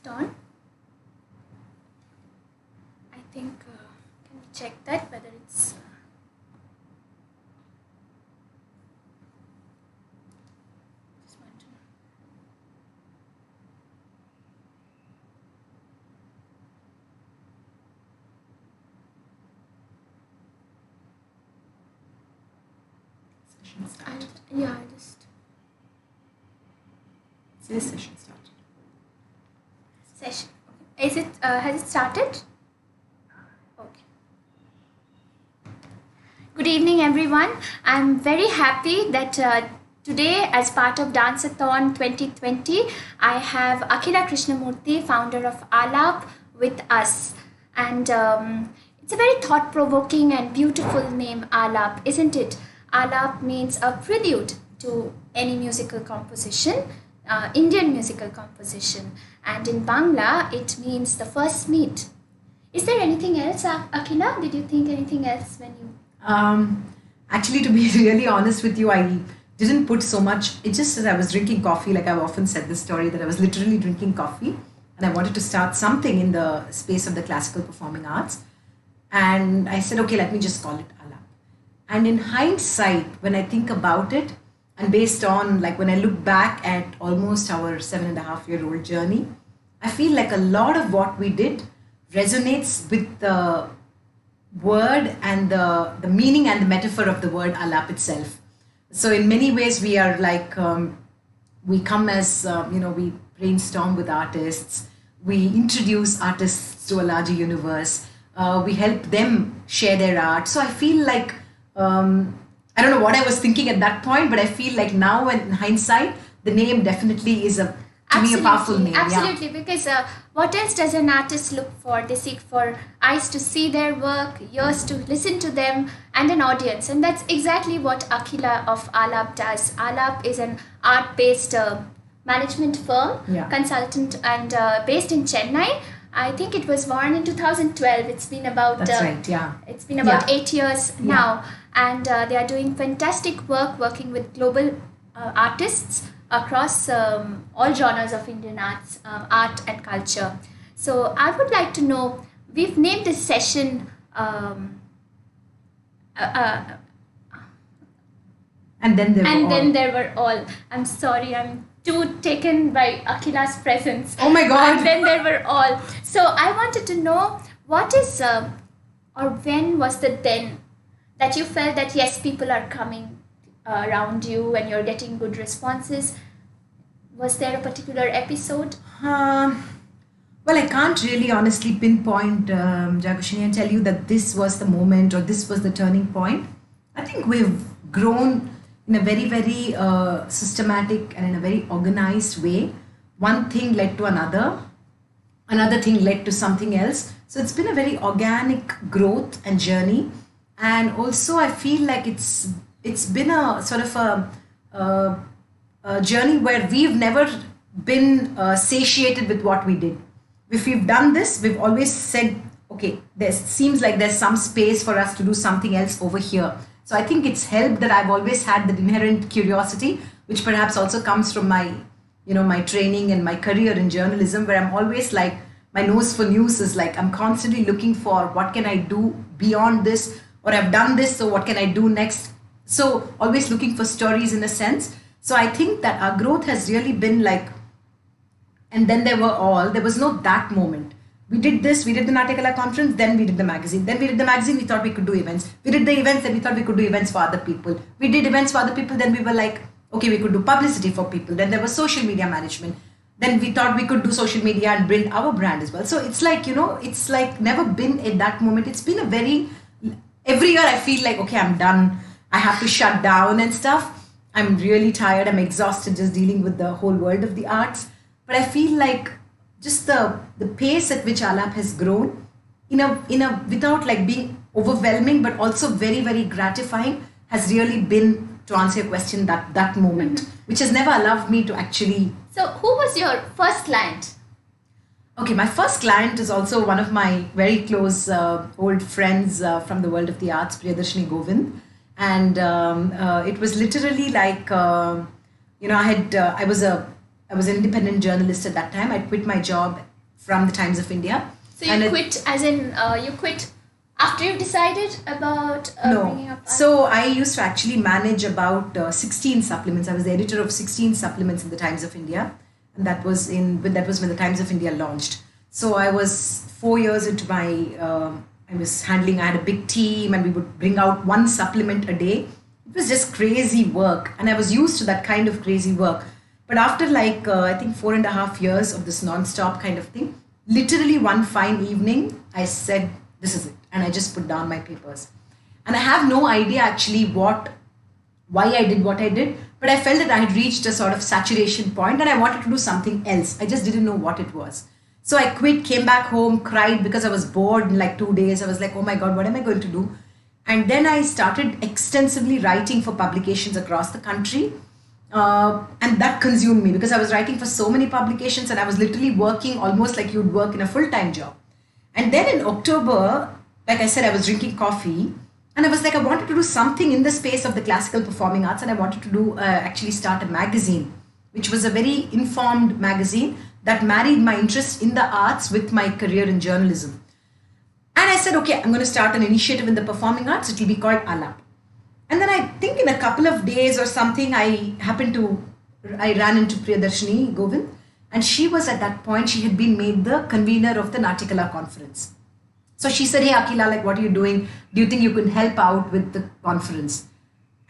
it on? I think, can we check that whether it's. Just want to know. Session started. Yeah, I just. Says session started. Session. Okay. Is it, has it started? Okay. Good evening, everyone. I'm very happy that today, as part of Danceathon 2020, I have Akhila Krishnamurthy, founder of Alap, with us. And it's a very thought provoking and beautiful name, Alap, isn't it? Alap means a prelude to any musical composition, Indian musical composition. And in Bangla, it means the first meet. Is there anything else, Akhila? Did you think anything else when you. Actually, to be really honest with you, I didn't put so much. It's just that I was drinking coffee. Like I've often said this story that I was literally drinking coffee and I wanted to start something in the space of the classical performing arts. And I said, okay, let me just call it Alap. And in hindsight, when I think about it, and based on like when I look back at almost our 7.5-year-old journey, I feel like a lot of what we did resonates with the word and the meaning and the metaphor of the word Alap itself. So in many ways, we are like, we come as, we brainstorm with artists, we introduce artists to a larger universe, we help them share their art. So I feel like, I don't know what I was thinking at that point, but I feel like now in hindsight, the name definitely is a powerful name. Absolutely, yeah. Because what else does an artist look for? They seek for eyes to see their work, ears to listen to them, and an audience. And that's exactly what Akhila of Alap does. Alap is an art-based management firm, consultant, and based in Chennai. I think it was born in 2012. It's been about That's right, yeah. It's been about 8 years now, and they are doing fantastic work working with global artists across all genres of Indian arts, art and culture. So I would like to know, we've named this session and then there were all. I'm sorry, I'm too taken by Akhila's presence. Oh my God. And then there were all. So I wanted to know, what is, or when was the then that you felt that yes, people are coming around you and you're getting good responses? Was there a particular episode? Well, I can't really honestly pinpoint, Jagyaseni, and tell you that this was the moment or this was the turning point. I think we've grown in a very, very systematic and in a very organized way. One thing led to another thing led to something else. So it's been a very organic growth and journey. And also I feel like it's been a sort of a journey where we've never been satiated with what we did. If we've done this, we've always said, okay, there seems like there's some space for us to do something else over here. So I think it's helped that I've always had that inherent curiosity, which perhaps also comes from my, my training and my career in journalism, where I'm always like, my nose for news is like, I'm constantly looking for what can I do beyond this, or I've done this, so what can I do next? So always looking for stories in a sense. So I think that our growth has really been like, and then there was no that moment. We did this, we did the Natakala conference, then we did the magazine. Then we did the magazine, we thought we could do events. We did the events, then we thought we could do events for other people. We did events for other people, then we were like, okay, we could do publicity for people. Then there was social media management. Then we thought we could do social media and build our brand as well. So it's like, it's like never been at that moment. It's been every year I feel like, okay, I'm done. I have to shut down and stuff. I'm really tired. I'm exhausted just dealing with the whole world of the arts. But I feel like just the pace at which Alap has grown, without like being overwhelming, but also very, very gratifying, has really been, to answer your question, that moment, which has never allowed me to actually. So who was your first client? Okay, my first client is also one of my very close old friends from the world of the arts, Priyadarshini Govind. And it was literally like, I was an independent journalist at that time. I quit my job from the Times of India. So you quit, as in you quit after you decided about bringing up? So I used to actually manage about 16 supplements. I was the editor of 16 supplements in the Times of India, and that was when the Times of India launched. So I was 4 years into my. I had a big team, and we would bring out one supplement a day. It was just crazy work, and I was used to that kind of crazy work. But after I think 4.5 years of this non-stop kind of thing, literally one fine evening, I said, this is it. And I just put down my papers. And I have no idea actually why I did what I did, but I felt that I had reached a sort of saturation point and I wanted to do something else. I just didn't know what it was. So I quit, came back home, cried because I was bored in like 2 days. I was like, oh my God, what am I going to do? And then I started extensively writing for publications across the country. And that consumed me because I was writing for so many publications and I was literally working almost like you'd work in a full-time job. And then in October, like I said, I was drinking coffee and I was like, I wanted to do something in the space of the classical performing arts, and I wanted to do actually start a magazine, which was a very informed magazine that married my interest in the arts with my career in journalism. And I said, okay, I'm going to start an initiative in the performing arts. It will be called Alap. And then I think in a couple of days or something, I ran into Jagyaseni Govind, and she was at that point, she had been made the convener of the Natikala conference. So she said, hey Akhila, like what are you doing? Do you think you can help out with the conference?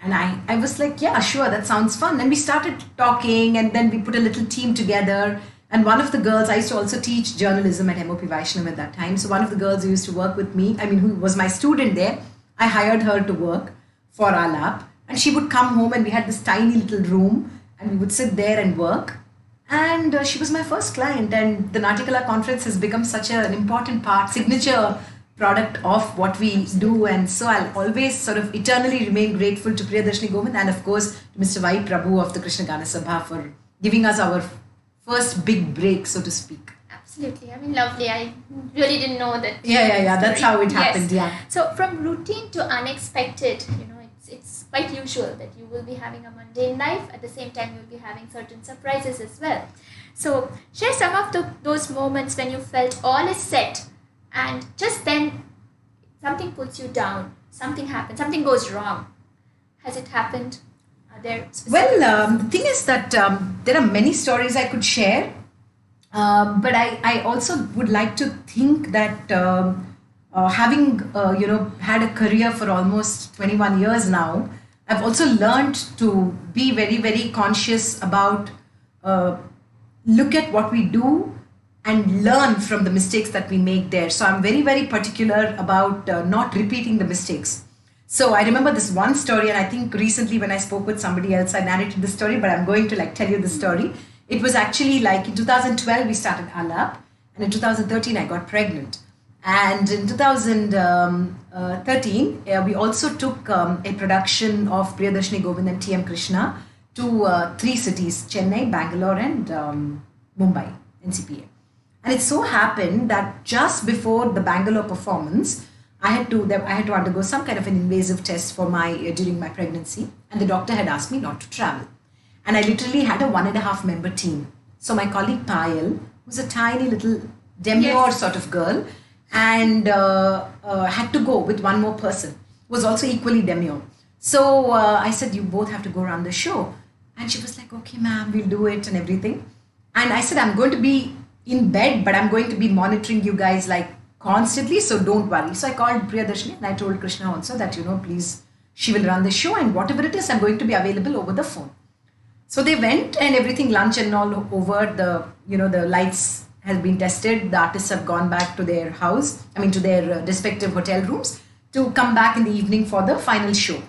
And I was like, yeah, sure, that sounds fun. And we started talking, and then we put a little team together. And one of the girls, I used to also teach journalism at MOP Vaishnav at that time. So one of the girls who used to work with me, who was my student there, I hired her to work for Alap. And she would come home and we had this tiny little room and we would sit there and work. And she was my first client, and the Natikala conference has become such an important signature product of what we do. And so I'll always sort of eternally remain grateful to Jagyaseni Govind and of course to Mr. Y. Prabhu of the Krishna Gana Sabha for giving us our first big break, so to speak. Absolutely. I mean, lovely. I really didn't know that. Yeah. That's how it happened. Yes. Yeah. So from routine to unexpected, it's quite usual that you will be having a mundane life. At the same time, you'll be having certain surprises as well. So share some of those moments when you felt all is set and just then something puts you down, something happens, something goes wrong. Has it happened? Are there specific the thing is that there are many stories I could share, but I also would like to think that having had a career for almost 21 years now, I've also learned to be very, very conscious about look at what we do and learn from the mistakes that we make there. So I'm very, very particular about not repeating the mistakes. So I remember this one story, and I think recently when I spoke with somebody else, I narrated the story, but I'm going to tell you the story. It was actually in 2012, we started Alap, and in 2013, I got pregnant. And in 2013, we also took a production of Jagyaseni Govind and T.M. Krishna to 3 cities, Chennai, Bangalore, and Mumbai, NCPA. And it so happened that just before the Bangalore performance, I had to undergo some kind of an invasive test for during my pregnancy, and the doctor had asked me not to travel. And I literally had a 1.5 member team. So my colleague Payal, who's a tiny little demure sort of girl, and had to go with one more person, was also equally demure. So I said, you both have to go run the show. And she was like, okay, ma'am, we'll do it and everything. And I said, I'm going to be in bed, but I'm going to be monitoring you guys constantly, so don't worry. So I called Jagyaseni and I told Krishna also that, please, she will run the show, and whatever it is, I'm going to be available over the phone. So they went and everything, lunch and all over, the lights has been tested. The artists have gone back to their to their respective hotel rooms to come back in the evening for the final show.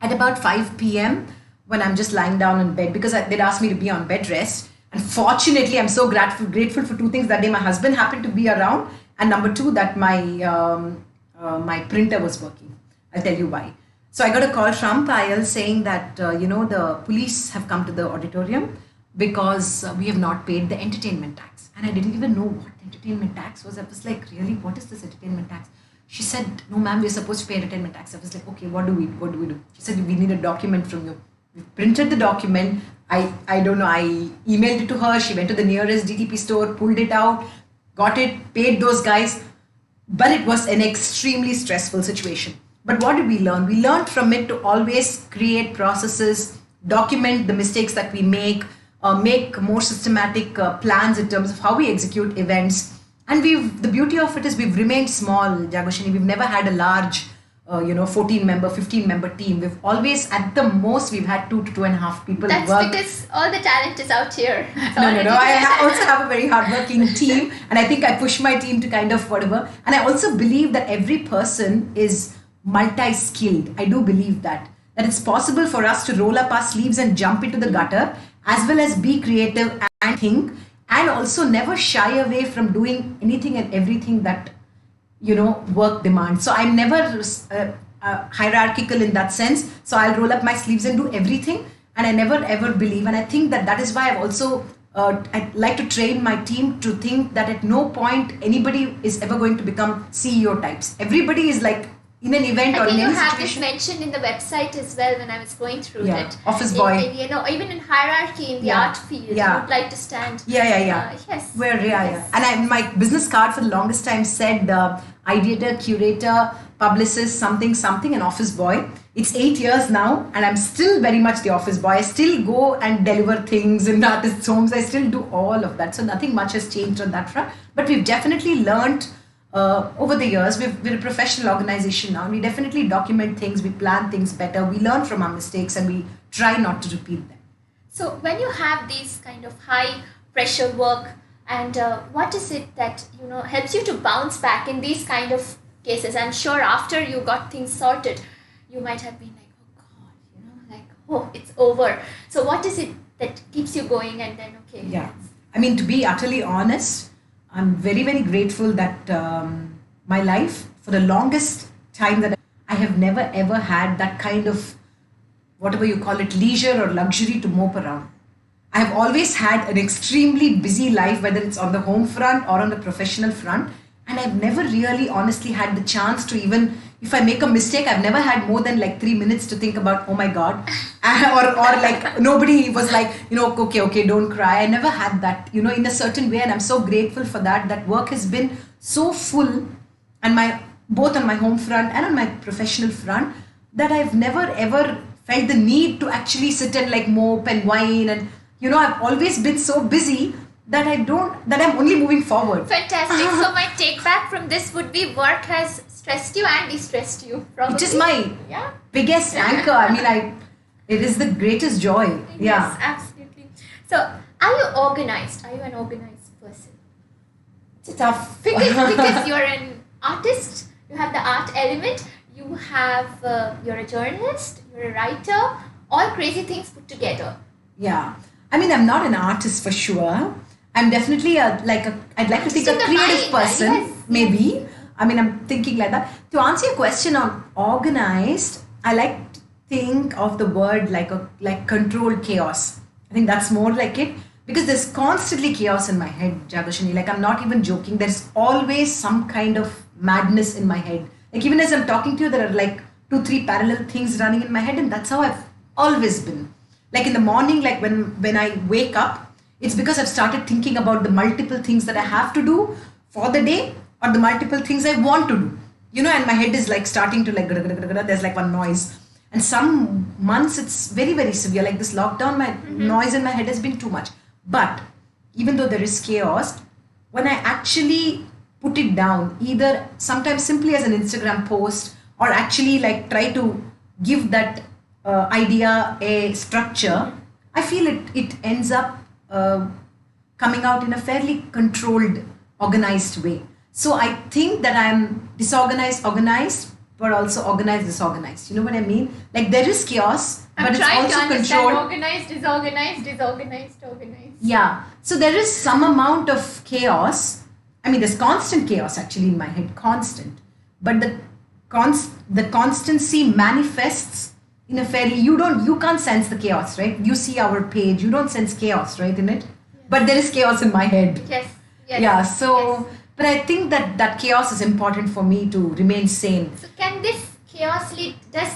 At about 5 p.m., when I'm just lying down in bed, because they'd asked me to be on bed rest. And fortunately, I'm so grateful for 2 things. That day, my husband happened to be around. And number 2, that my printer was working. I'll tell you why. So I got a call from Payal saying that, the police have come to the auditorium because we have not paid the entertainment tax. And I didn't even know what the entertainment tax was. I was like, really, what is this entertainment tax? She said, no, ma'am, we're supposed to pay entertainment tax. I was like, okay, what do we do? She said, we need a document from you. We printed the document. I don't know, I emailed it to her. She went to the nearest DTP store, pulled it out, got it, paid those guys, but it was an extremely stressful situation. But what did we learn? We learned from it to always create processes, document the mistakes that we make more systematic plans in terms of how we execute events. And the beauty of it is we've remained small, Jagyaseni. We've never had a large, 14 member, 15 member team. We've always, at the most, we've had 2 to 2.5 people. That's work. Because all the talent is out here. No. I also have a very hardworking team, and I think I push my team to kind of whatever. And I also believe that every person is multi-skilled. I do believe that it's possible for us to roll up our sleeves and jump into the gutter, as well as be creative and think, and also never shy away from doing anything and everything that work demands. So I'm never hierarchical in that sense. So I'll roll up my sleeves and do everything, and I never ever believe. And I think that is why I've also I'd like to train my team to think that at no point anybody is ever going to become CEO types. Everybody is like, in an event or in any situation. I think you have this mentioned in the website as well when I was going through it. Office boy. Even in hierarchy in the art field, you would like to stand. Yes. And my business card for the longest time said ideator, curator, publicist, something, an office boy. It's 8 years now, and I'm still very much the office boy. I still go and deliver things in artists' homes. I still do all of that. So nothing much has changed on that front. But we've definitely learned over the years. We're a professional organization now. We definitely document things, we plan things better, we learn from our mistakes, and we try not to repeat them. So when you have these kind of high pressure work, and what is it that helps you to bounce back in these kind of cases? I'm sure after you got things sorted, you might have been like, oh God, it's over. So what is it that keeps you going? And then to be utterly honest, I'm very, very grateful that my life, for the longest time, that I have never ever had that kind of, whatever you call it, leisure or luxury to mope around. I have always had an extremely busy life, whether it's on the home front or on the professional front. And I've never really honestly had the chance to, even if I make a mistake, I've never had more than like 3 minutes to think about, oh my God. or like nobody was like, okay, don't cry. I never had that, in a certain way. And I'm so grateful for that. That work has been so full, and both on my home front and on my professional front, that I've never ever felt the need to actually sit and like mope and whine. And, I've always been so busy that I'm only moving forward. Fantastic. So my take back from this would be work has stressed you and de-stressed you, probably. It is my biggest anchor. It is the greatest joy. Yes, absolutely. So are you organized? Are you an organized person? It's tough. Because you're an artist, you have the art element, you're a journalist, you're a writer, all crazy things put together. Yeah. I'm not an artist for sure. I'm definitely I'd like to think a creative person, yes. Maybe. I'm thinking like that. To answer your question on organized, I like to think of the word like controlled chaos. I think that's more like it, because there's constantly chaos in my head, Jagyaseni. Like, I'm not even joking. There's always some kind of madness in my head. Like, even as I'm talking to you, there are like 2-3 parallel things running in my head, and that's how I've always been. Like in the morning, like when I wake up, it's because I've started thinking about the multiple things that I have to do for the day, or the multiple things I want to do. And my head is like starting to like, there's like one noise. And some months it's very, very severe. Like this lockdown, my noise in my head has been too much. But even though there is chaos, when I actually put it down, either sometimes simply as an Instagram post, or actually like try to give that idea a structure, I feel it ends up coming out in a fairly controlled, organized way. So I think that I'm disorganized, organized, but also organized, disorganized. You know what I mean? Like there is chaos, but it's also controlled. Organized, disorganized, disorganized, organized. Yeah. So there is some amount of chaos. There's constant chaos actually in my head, constant. But the constancy manifests in a fairly, you can't sense the chaos, right? You see our page, you don't sense chaos, right, in it? Yes. But there is chaos in my head. Yes. Yeah, so, yes. But I think that chaos is important for me to remain sane. So does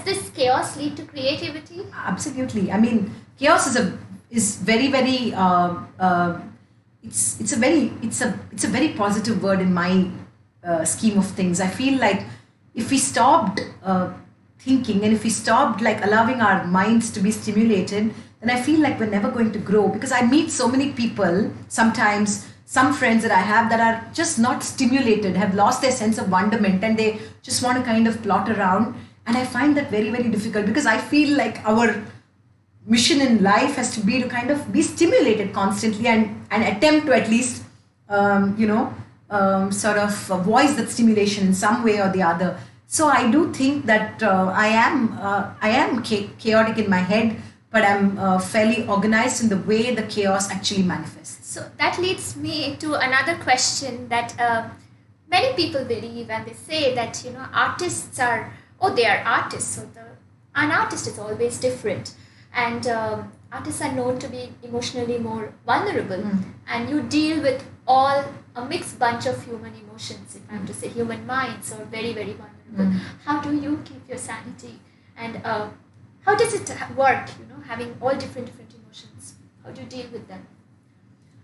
this chaos lead to creativity? Absolutely. Chaos is very, very, it's a very positive word in my scheme of things. I feel like if we stopped thinking, and if we stopped like allowing our minds to be stimulated, then I feel like we're never going to grow, because I meet so many people sometimes, some friends that I have that are just not stimulated, have lost their sense of wonderment, and they just want to kind of plot around. And I find that very, very difficult, because I feel like our mission in life has to be to kind of be stimulated constantly, and attempt to at least sort of voice that stimulation in some way or the other. So I do think that I am chaotic in my head, but I'm fairly organized in the way the chaos actually manifests. So that leads me to another question that many people believe, and they say that artists are, oh, they are artists, so an artist is always different, and artists are known to be emotionally more vulnerable, and you deal with all a mixed bunch of human emotions, if I'm to say human minds, or very, very vulnerable. How do you keep your sanity, and how does it work, having all different emotions? How do you deal with them?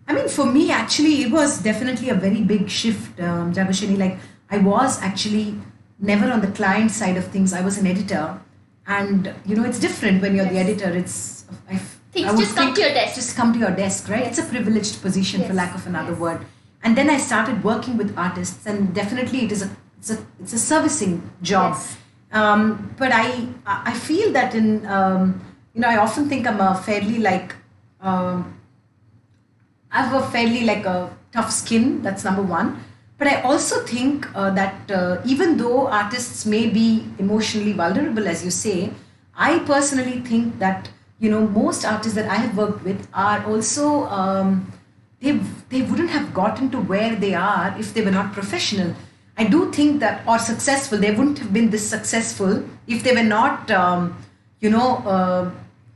I mean, for me, actually, it was definitely a very big shift, Jagyaseni. Like, I was actually never on the client side of things. I was an editor, and it's different when you're the editor. It's things just come to your desk. Just come to your desk, right? It's a privileged position, for lack of another word. And then I started working with artists, and definitely it's a servicing job. Yes. But I feel that in I often think I'm a fairly like. I have a fairly like a tough skin. That's number one. But I also think that even though artists may be emotionally vulnerable, as you say, I personally think that most artists that I have worked with are also they wouldn't have gotten to where they are if they were not professional. I do think that, or successful, they wouldn't have been this successful if they were not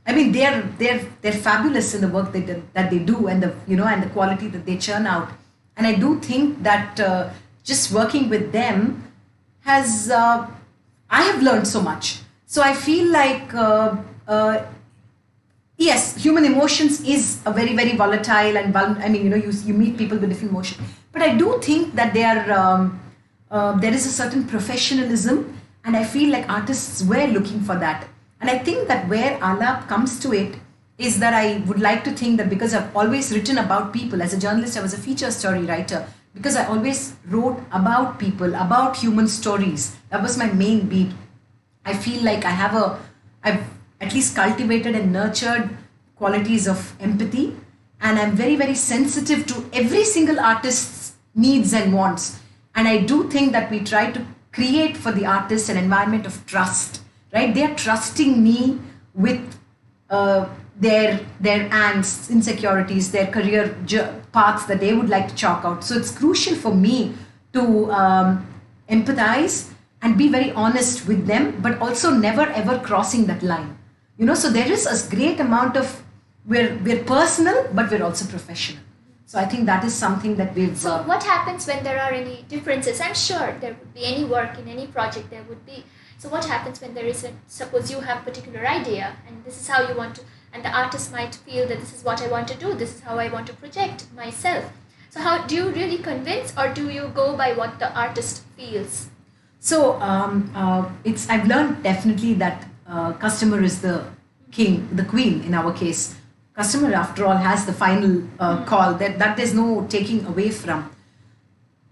I mean, they're fabulous in the work that they do, and the quality that they churn out. And I do think that just working with them has I have learned so much. So I feel like yes, human emotions is a very, very volatile, and I mean, you meet people with different emotions. But I do think that there is a certain professionalism, and I feel like artists were looking for that. And I think that where Alap comes to it is that I would like to think that, because I've always written about people, as a journalist, I was a feature story writer, because I always wrote about people, about human stories. That was my main beat. I feel like I've at least cultivated and nurtured qualities of empathy, and I'm very, very sensitive to every single artist's needs and wants. And I do think that we try to create for the artist an environment of trust. Right, they are trusting me with their angst, insecurities, their career paths that they would like to chalk out. So it's crucial for me to empathize and be very honest with them, but also never ever crossing that line. So there is a great amount of we're personal, but we're also professional. So I think that is something that we've. So what happens when there are any differences? I'm sure there would be any work in any project there would be. So what happens when there is suppose you have a particular idea, and this is how you want to, and the artist might feel that this is what I want to do, this is how I want to project myself. So how do you really convince, or do you go by what the artist feels? So I've learned definitely that customer is the king, the queen in our case. Customer, after all, has the final call that there's no taking away from.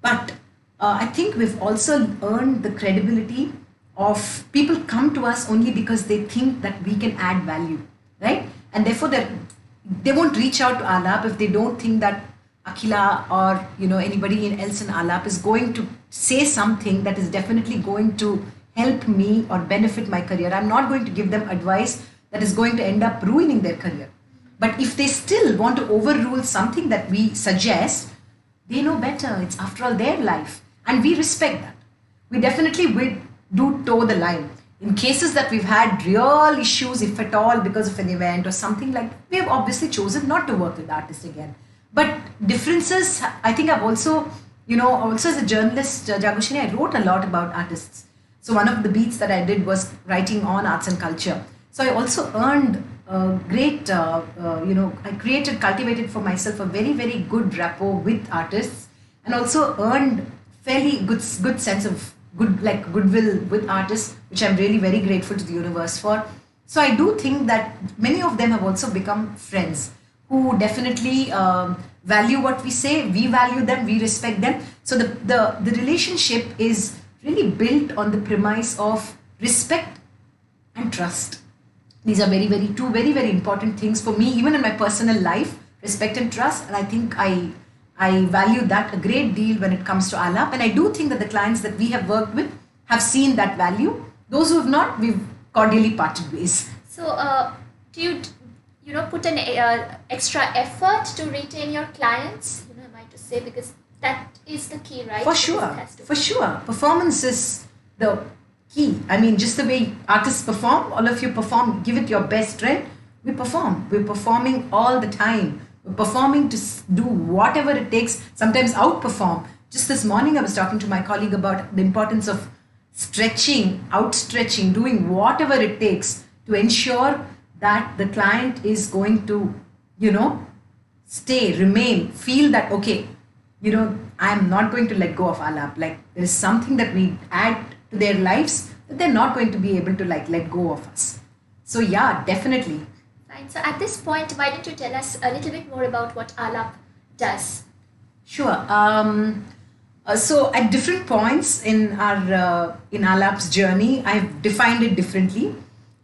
But I think we've also earned the credibility of people come to us only because they think that we can add value, right? And therefore they won't reach out to Alap if they don't think that Akhila or anybody else in Alap is going to say something that is definitely going to help me or benefit my career. I'm not going to give them advice that is going to end up ruining their career. But if they still want to overrule something that we suggest, they know better. It's after all their life, and we respect that. We definitely will do toe the line. In cases that we've had real issues, if at all, because of an event or something like that, we have obviously chosen not to work with the artist again. But differences, I think I've also, also as a journalist, Jagyaseni, I wrote a lot about artists. So one of the beats that I did was writing on arts and culture. So I also earned I cultivated for myself a very, very good rapport with artists, and also earned fairly good sense of goodwill with artists, which I'm really very grateful to the universe for. So I do think that many of them have also become friends who definitely value what we say. We value them, we respect them. So the relationship is really built on the premise of respect and trust. These are two very, very important things for me, even in my personal life, respect and trust. And I think I value that a great deal when it comes to Alap. And I do think that the clients that we have worked with have seen that value. Those who have not, we've cordially parted ways. So, do you put an extra effort to retain your clients? I might just say, because that is the key, right? For sure. Performance is the key. I mean, just the way artists perform, all of you perform, give it your best, right? We perform. We're performing all the time. We're performing to do whatever it takes, sometimes outperform. Just this morning, I was talking to my colleague about the importance of stretching, outstretching, doing whatever it takes to ensure that the client is going to, stay, remain, feel that, okay, I'm not going to let go of Alap. Like, there is something that we add to their lives that they're not going to be able to let go of us. So yeah, definitely. Fine. So at this point, why don't you tell us a little bit more about what Alap does? Sure. So at different points in our in Alap's journey, I've defined it differently,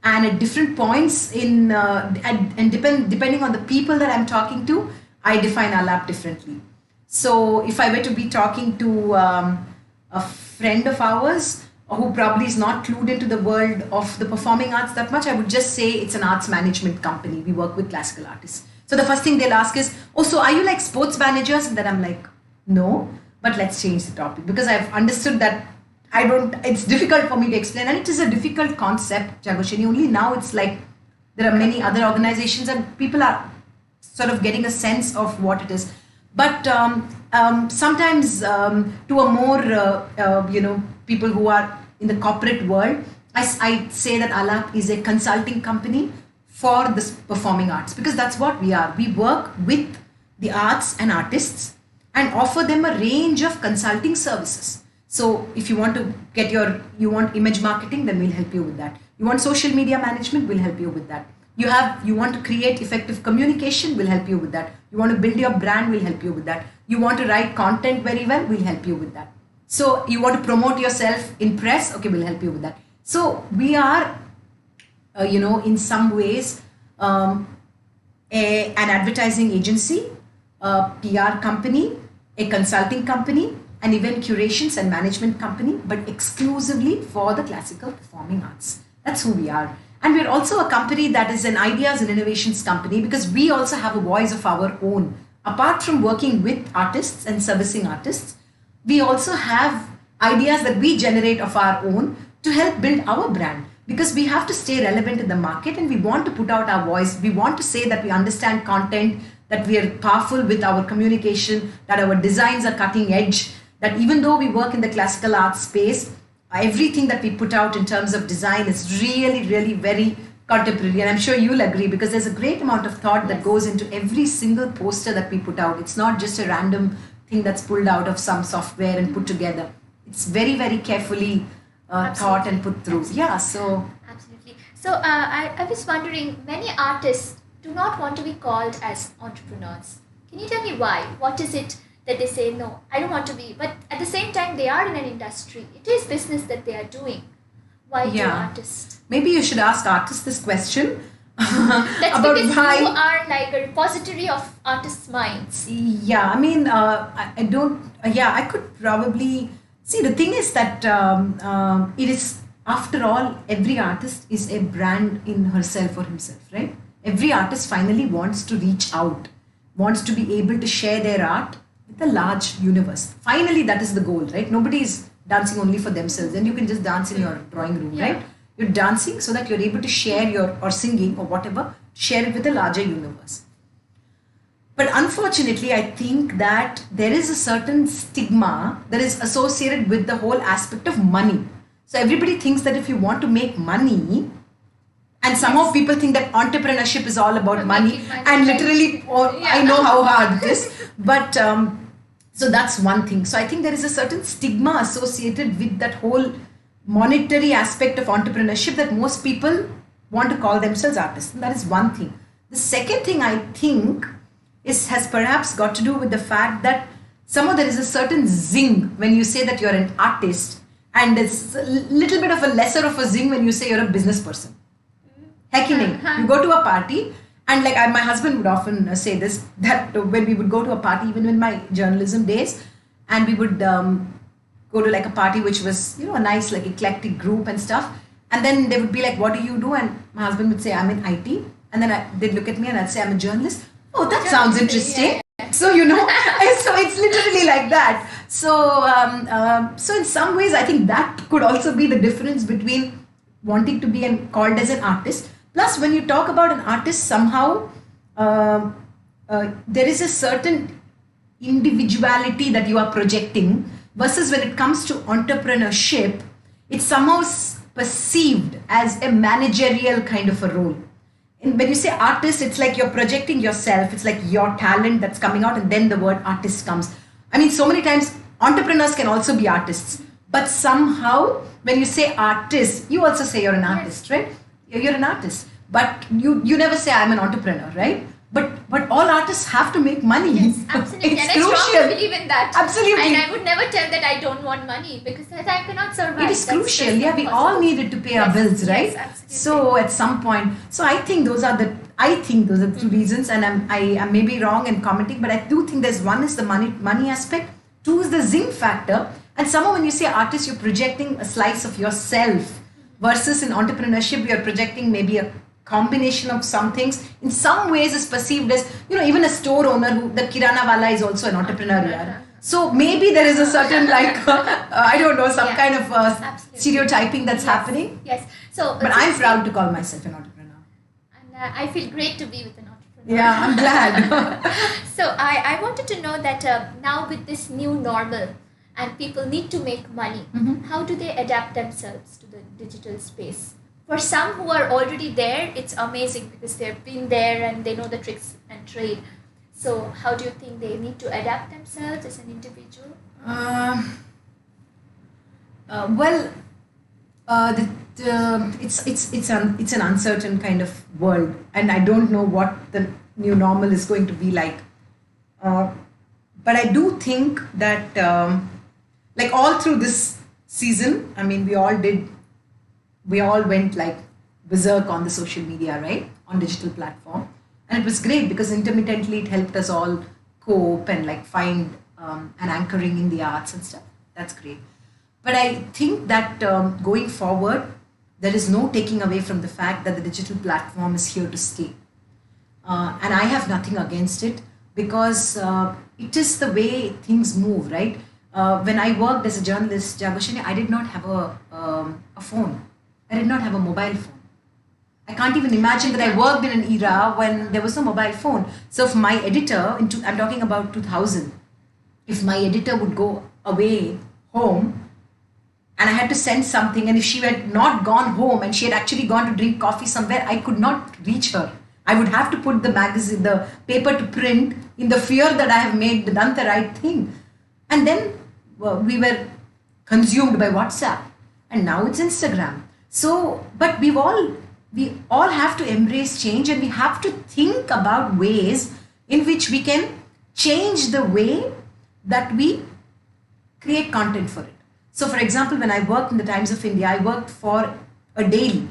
and at different points depending on the people that I'm talking to, I define Alap differently. So if I were to be talking to a friend of ours who probably is not clued into the world of the performing arts that much, I would just say it's an arts management company. We work with classical artists. So the first thing they'll ask is, oh, so are you like sports managers? And then I'm like, no, but let's change the topic, because I've understood that it's difficult for me to explain, and it is a difficult concept, Jagyaseni. Only now it's like there are many other organizations and people are sort of getting a sense of what it is. But sometimes to a more, people who are in the corporate world, I say that Alap is a consulting company for the performing arts, because that's what we are. We work with the arts and artists and offer them a range of consulting services. So if you want to you want image marketing, then we'll help you with that. You want social media management, we'll help you with that. You want to create effective communication, we'll help you with that. You want to build your brand, we'll help you with that. You want to write content very well, we'll help you with that. So you want to promote yourself in press, okay, we'll help you with that. So we are, in some ways, an advertising agency, a PR company, a consulting company, an event curations and management company, but exclusively for the classical performing arts. That's who we are. And we're also a company that is an ideas and innovations company, because we also have a voice of our own. Apart from working with artists and servicing artists, we also have ideas that we generate of our own to help build our brand, because we have to stay relevant in the market and we want to put out our voice. We want to say that we understand content, that we are powerful with our communication, that our designs are cutting edge, that even though we work in the classical arts space, everything that we put out in terms of design is really, really very contemporary. And I'm sure you'll agree, because there's a great amount of thought that goes into every single poster that we put out. It's not just a random thing that's pulled out of some software and put together. It's very, very carefully thought and put through. Absolutely. Yeah, so. Absolutely. So I was wondering, many artists do not want to be called as entrepreneurs. Can you tell me why? What is it that they say, no, I don't want to be? But at the same time, they are in an industry. It is business that they are doing. Why do artists? Maybe you should ask artists this question. That's about because why... you are like a repository of artists' minds. Yeah, I mean, I don't, I could probably, see, the thing is that it is, after all, every artist is a brand in herself or himself, right? Every artist finally wants to reach out, wants to be able to share their art with a large universe. Finally, that is the goal, right? Nobody is dancing only for themselves, and you can just dance in your drawing room, right? You're dancing so that you're able to share or singing or whatever, share it with a larger universe. But unfortunately, I think that there is a certain stigma that is associated with the whole aspect of money. So everybody thinks that if you want to make money, And somehow people think that entrepreneurship is all about money, money, and right? literally, I know how hard it is. But so that's one thing. So I think there is a certain stigma associated with that whole monetary aspect of entrepreneurship, that most people want to call themselves artists. And that is one thing. The second thing I think has perhaps got to do with the fact that somehow there is a certain zing when you say that you're an artist, and it's a little bit of a lesser of a zing when you say you're a business person. Hecking. You go to a party, and like my husband would often say this, that when we would go to a party, even in my journalism days, and we would go to like a party which was, a nice like eclectic group and stuff, and then they would be like, what do you do? And my husband would say, I'm in IT, and then they'd look at me and I'd say, I'm a journalist. Oh, that sounds interesting. Yeah. So so it's literally like that. So in some ways I think that could also be the difference between wanting to be called as an artist. Plus, when you talk about an artist, somehow there is a certain individuality that you are projecting, versus when it comes to entrepreneurship, it's somehow perceived as a managerial kind of a role. And when you say artist, it's like you're projecting yourself, it's like your talent that's coming out, and then the word artist comes. I mean, so many times entrepreneurs can also be artists, but somehow when you say artist, you also say you're an artist, right? You're an artist, but you never say I'm an entrepreneur, right? But all artists have to make money. Yes, absolutely. It's and crucial. I strongly believe in that. Absolutely. And I would never tell that I don't want money, because that I cannot survive. It is crucial. Yeah, we all need it to pay our bills, right? Yes, absolutely. So at some point, I think those are the two reasons, and I may be wrong in commenting, but I do think there's one is the money aspect, two is the zing factor, and somehow when you say artist, you're projecting a slice of yourself, versus in entrepreneurship, you're projecting maybe a combination of some things. In some ways is perceived as, even a store owner, the kirana wala is also an entrepreneur. Yeah. So maybe there is a certain I don't know, some kind of stereotyping that's happening. Yes. So, but I'm proud to call myself an entrepreneur. And I feel great to be with an entrepreneur. Yeah, I'm glad. So I wanted to know that now with this new normal, and people need to make money, how do they adapt themselves to the digital space? For some who are already there, it's amazing because they've been there and they know the tricks and trade. So how do you think they need to adapt themselves as an individual? It's an uncertain kind of world, and I don't know what the new normal is going to be like. But I do think that like all through this season, I mean, we all went like berserk on the social media, right? On digital platform. And it was great because intermittently it helped us all cope and like find an anchoring in the arts and stuff. That's great. But I think that going forward, there is no taking away from the fact that the digital platform is here to stay. And I have nothing against it, because it is the way things move, right? When I worked as a journalist, Jagyaseni, I did not have a phone. I did not have a mobile phone. I can't even imagine that I worked in an era when there was no mobile phone. So if my editor, I'm talking about 2000, if my editor would go away home and I had to send something, and if she had not gone home and she had actually gone to drink coffee somewhere, I could not reach her. I would have to put the paper to print, in the fear that I have done the right thing. And then we were consumed by WhatsApp, and now it's Instagram. So, but we all have to embrace change, and we have to think about ways in which we can change the way that we create content for it. So, for example, when I worked in the Times of India, I worked for a daily,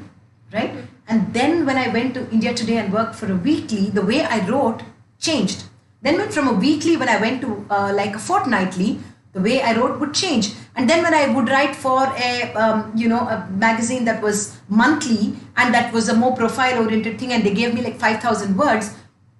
right? And then when I went to India Today and worked for a weekly, the way I wrote changed. Then from a weekly, when I went to like a fortnightly, the way I wrote would change. And then when I would write for a magazine that was monthly and that was a more profile-oriented thing, and they gave me like 5,000 words,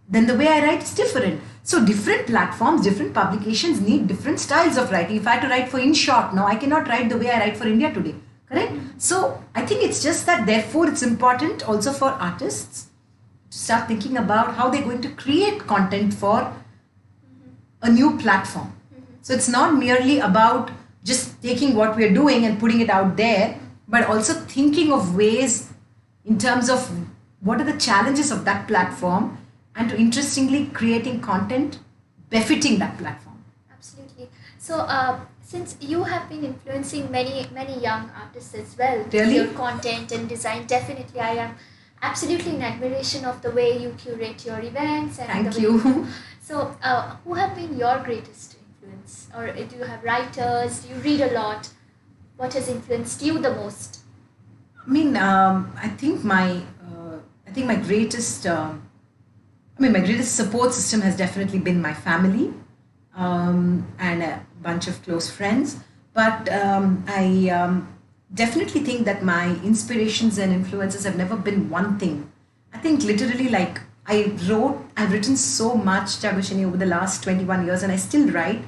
then the way I write is different. So different platforms, different publications need different styles of writing. If I had to write for InShort now, I cannot write the way I write for India Today. Correct? So I think it's just that, therefore, it's important also for artists to start thinking about how they're going to create content for a new platform. So it's not merely about just taking what we're doing and putting it out there, but also thinking of ways in terms of what are the challenges of that platform, and to interestingly creating content befitting that platform. Absolutely. So, since you have been influencing many young artists as well with Really? your content and design, definitely I am absolutely in admiration of the way you curate your events and Thank the way you. So, who have been your greatest influence, or do you have writers? Do you read a lot? What has influenced you the most? I mean, I think my greatest, my greatest support system has definitely been my family, and a bunch of close friends. But I definitely think that my inspirations and influences have never been one thing. I think literally, like, I've written so much, Jagyaseni, over the last 21 years, and I still write.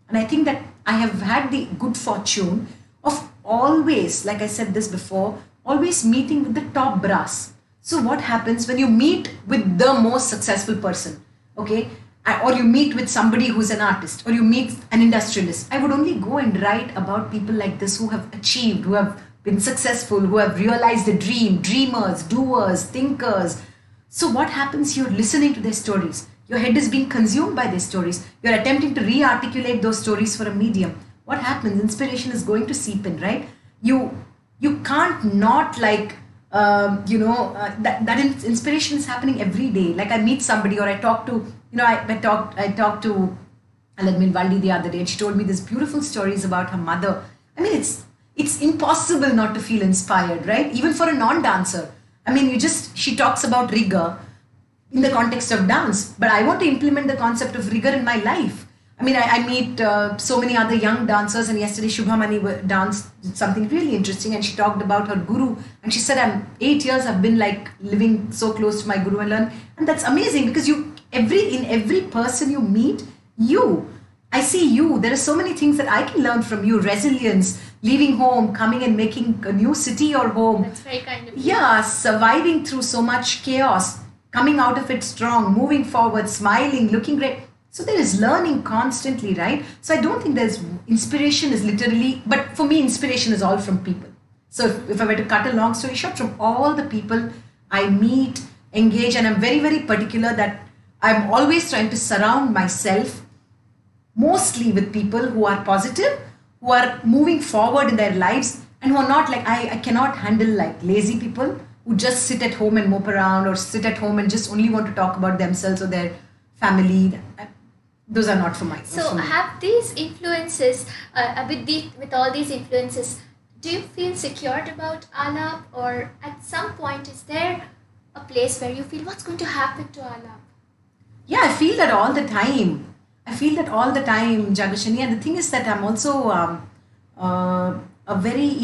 And I think that I have had the good fortune of always, like I said this before, always meeting with the top brass. So what happens when you meet with the most successful person, okay? Or you meet with somebody who's an artist, or you meet an industrialist. I would only go and write about people like this who have achieved, who have been successful, who have realized the dream, dreamers, doers, thinkers. So what happens? You're listening to their stories. Your head is being consumed by their stories. You're attempting to re-articulate those stories for a medium. What happens? Inspiration is going to seep in, right? You can't not, like, inspiration is happening every day. Like, I meet somebody, or I talk to, I talked to Aladmin Valdi the other day, and she told me these beautiful stories about her mother. I mean, it's impossible not to feel inspired, right? Even for a non-dancer. I mean, she talks about rigor in the context of dance, but I want to implement the concept of rigor in my life. I mean, I meet so many other young dancers, and yesterday Shubhamani danced something really interesting, and she talked about her guru, and she said, "I'm 8 years. I've been like living so close to my guru and learn," and that's amazing because in every person you meet, I see you. There are so many things that I can learn from you. Resilience, leaving home, coming and making a new city your home. That's very kind of you. Yeah, surviving through so much chaos, coming out of it strong, moving forward, smiling, looking great. So there is learning constantly, right? So I don't think there's inspiration is literally, but for me, inspiration is all from people. So if I were to cut a long story short, from all the people I meet, engage, and I'm very, very particular that I'm always trying to surround myself mostly with people who are positive, who are moving forward in their lives, and who are not like, I cannot handle like lazy people who just sit at home and mope around, or sit at home and just only want to talk about themselves or their family. Those are not for my. So, for me. have these influences, with all these influences, do you feel secured about Alap, or at some point is there a place where you feel what's going to happen to Alap? Yeah, I feel that all the time. Jagyaseni. And the thing is that I'm also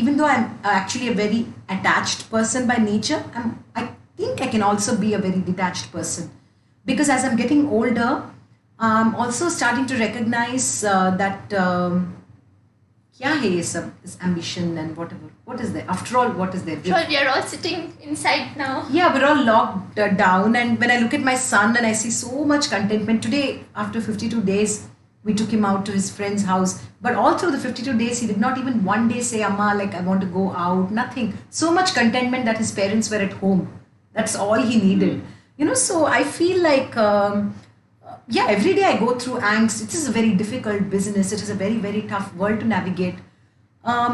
even though I'm actually a very attached person by nature, I think I can also be a very detached person. Because as I'm getting older, I'm also starting to recognize that kya hai ye sab, this ambition and whatever. What is there? After all, what is there? Sure, we are all sitting inside now. Yeah, we're all locked down. And when I look at my son and I see so much contentment, today, after 52 days, we took him out to his friend's house. But all through the 52 days, he did not even one day say, Amma, like, I want to go out. Nothing. So much contentment that his parents were at home. That's all he needed. So I feel like, every day I go through angst. It is a very difficult business. It is a very, very tough world to navigate.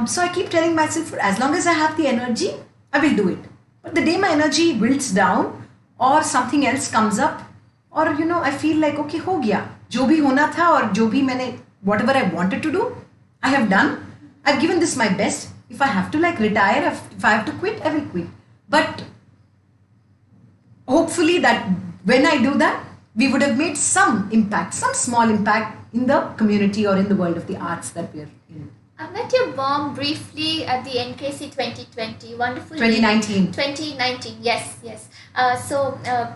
So I keep telling myself, as long as I have the energy, I will do it. But the day my energy wilts down, or something else comes up, or I feel like, okay, ho gaya. Jo bhi hona tha, or jo bhi maine, whatever I wanted to do, I have done. I've given this my best. If I have to like retire, if I have to quit, I will quit. But hopefully that when I do that, we would have made some impact, some small impact in the community or in the world of the arts that we're in. I met your mom briefly at the NKC 2020. Wonderful 2019. lady. 2019, yes.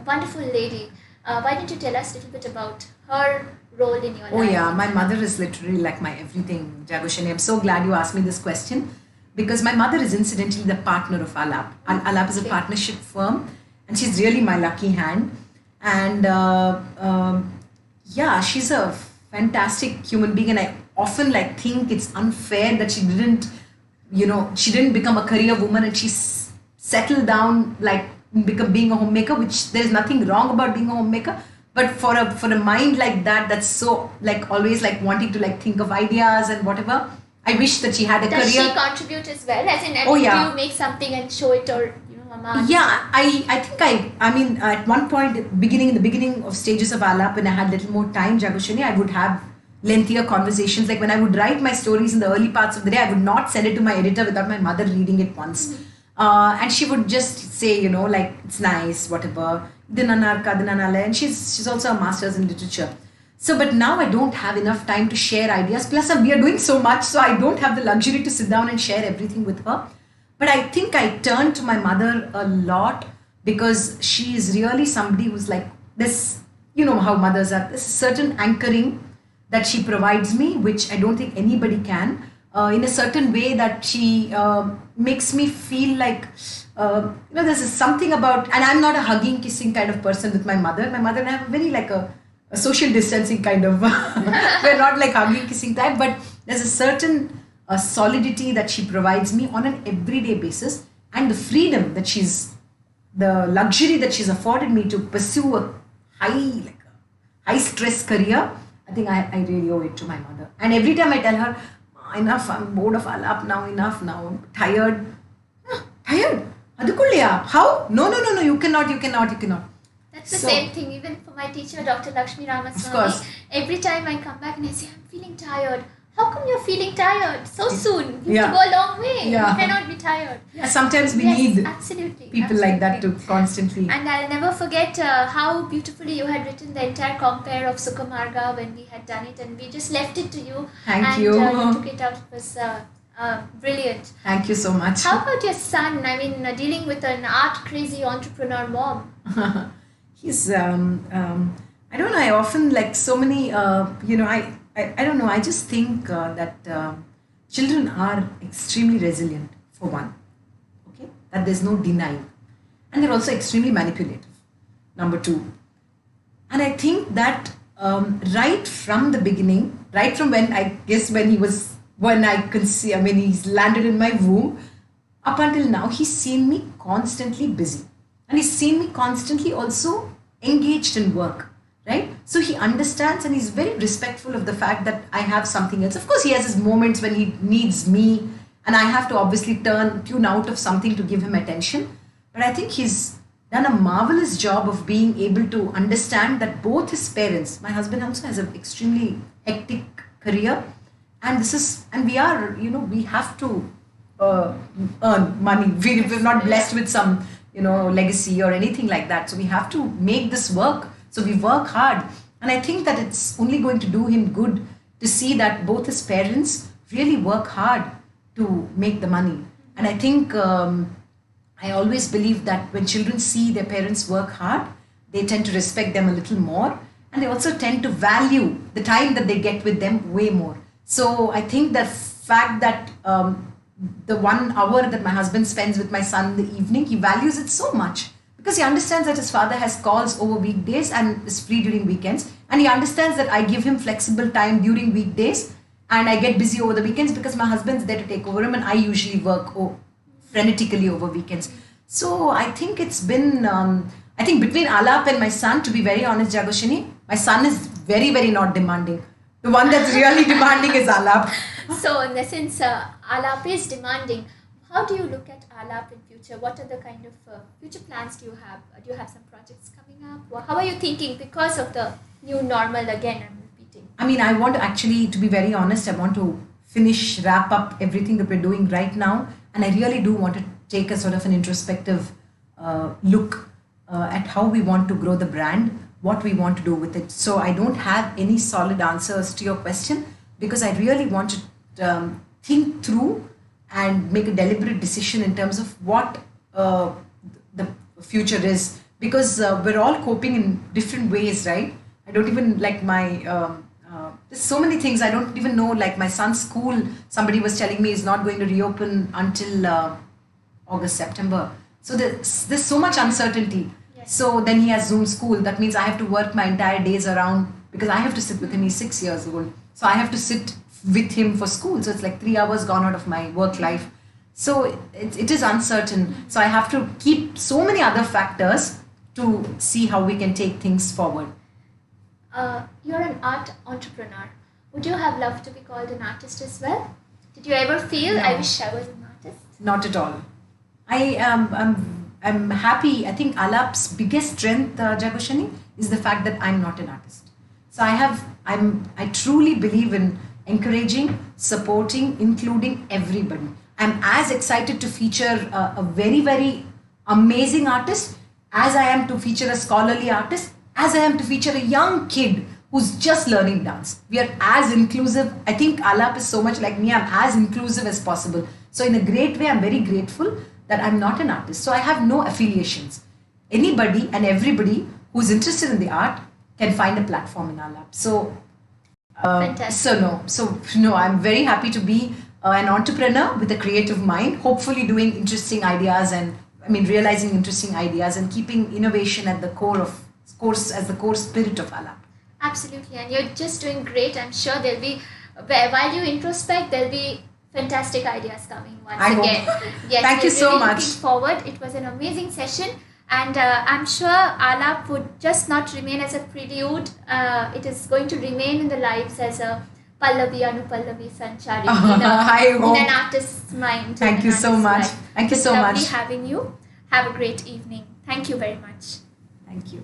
Wonderful lady. Why don't you tell us a little bit about her role in your life? Oh yeah, my mother is literally like my everything, Jagyaseni. I'm so glad you asked me this question, because my mother is incidentally the partner of Alap. Alap is a partnership firm, and she's really my lucky hand. And she's a fantastic human being, and I often think it's unfair that she didn't become a career woman, and she settle down, like become being a homemaker, which there is nothing wrong about being a homemaker. But for a mind like that, that's so like always like wanting to like think of ideas and whatever. I wish that she had a Does career. she contribute as well? As in, Oh, do yeah. you make something and show it, or Mama? Yeah, I think I mean at one point in the beginning of stages of Alap, when I had little more time, Jagyaseni, I would have lengthier conversations. Like when I would write my stories in the early parts of the day, I would not send it to my editor without my mother reading it once. And she would just say, like it's nice, whatever. And she's also a master's in literature. So, but now I don't have enough time to share ideas. Plus, we are doing so much, so I don't have the luxury to sit down and share everything with her. But I think I turn to my mother a lot because she is really somebody who's like this, how mothers are, this certain anchoring that she provides me, which I don't think anybody can, in a certain way that she makes me feel like, there's something about, and I'm not a hugging, kissing kind of person with my mother. My mother and I have a very like a social distancing kind of, we're not like hugging, kissing type, but there's a certain solidity that she provides me on an everyday basis, and the freedom that the luxury that she's afforded me to pursue a high stress career. I think I really owe it to my mother. And every time I tell her, enough, I'm bored of Alap now, enough now, I'm tired. Tired? Adukulliya? How? No, you cannot. That's the same thing even for my teacher, Dr. Lakshmi Ramaswamy. Of course. Every time I come back and I say, I'm feeling tired. How come you're feeling tired so soon? You have Yeah. to go a long way. Yeah. You cannot be tired. Yeah, sometimes we Yes, need absolutely, people like that to absolutely. constantly. And I'll never forget how beautifully you had written the entire compare of Sukamarga when we had done it, and we just left it to you. Thank you. And you took it out. It was brilliant. Thank you so much. How about your son? I mean, dealing with an art-crazy entrepreneur mom. He's I don't know, I often like so many I don't know, I just think that children are extremely resilient, for one, okay, that there's no denying, and they're also extremely manipulative, number two. And I think that right from the beginning, right from when he's landed in my womb, up until now, he's seen me constantly busy. And he's seen me constantly also engaged in work, right? So he understands and he's very respectful of the fact that I have something else. Of course, he has his moments when he needs me, and I have to obviously tune out of something to give him attention. But I think he's done a marvelous job of being able to understand that both his parents, my husband also has an extremely hectic career, and we have to earn money. We're not blessed with some, legacy or anything like that. So we have to make this work. So we work hard. And I think that it's only going to do him good to see that both his parents really work hard to make the money. And I think I always believe that when children see their parents work hard, they tend to respect them a little more. And they also tend to value the time that they get with them way more. So I think the fact that the 1 hour that my husband spends with my son in the evening, he values it so much because he understands that his father has calls over weekdays and is free during weekends. And he understands that I give him flexible time during weekdays and I get busy over the weekends because my husband's there to take over him and I usually work frenetically over weekends. So I think it's been, I think between Alap and my son, to be very honest, Jagyaseni, my son is very, very not demanding. The one that's really demanding is Alap. So in essence, Alap is demanding. How do you look at Alap in future? What are the kind of future plans do you have? Do you have some projects coming up? How are you thinking because of the new normal again? I'm repeating. I mean, I want to actually, to be very honest, I want to wrap up everything that we're doing right now. And I really do want to take a sort of an introspective look at how we want to grow the brand, what we want to do with it. So I don't have any solid answers to your question because I really want to think through and make a deliberate decision in terms of what the future is, because we're all coping in different ways, right? I don't even like there's so many things I don't even know, like my son's school, somebody was telling me is not going to reopen until August, September. So there's so much uncertainty. Yes. So then he has Zoom school. That means I have to work my entire days around because I have to sit with him. He's 6 years old. So I have to sit with him for school. So it's like 3 hours gone out of my work life. So it is uncertain. So I have to keep so many other factors to see how we can take things forward. You're an art entrepreneur. Would you have loved to be called an artist as well? Did you ever feel, No. I wish I was an artist? Not at all. I'm happy. I think Alap's biggest strength, Jagyaseni, is the fact that I'm not an artist. So I truly believe in encouraging, supporting, including everybody. I'm as excited to feature a very, very amazing artist as I am to feature a scholarly artist, as I am to feature a young kid who's just learning dance. We are as inclusive. I think Alap is so much like me. I'm as inclusive as possible. So in a great way, I'm very grateful that I'm not an artist. So I have no affiliations. Anybody and everybody who's interested in the art can find a platform in Alap. So Fantastic. so no, I'm very happy to be an entrepreneur with a creative mind, hopefully doing interesting ideas and realizing interesting ideas and keeping innovation at the core of course as the core spirit of Alap. Absolutely, and you're just doing great. I'm sure there'll be, while you introspect, there'll be fantastic ideas coming once I again. hope. Yes, Thank you we're so really much. looking forward. It was an amazing session, and I'm sure Alap would just not remain as a prelude. It is going to remain in the lives as a Pallavi, Anupallavi, Sanchari I in hope. an artist's mind. Thank in you an so artist's much. life. Thank you It's so lovely much. having you. Have a great evening. Thank you very much. Thank you.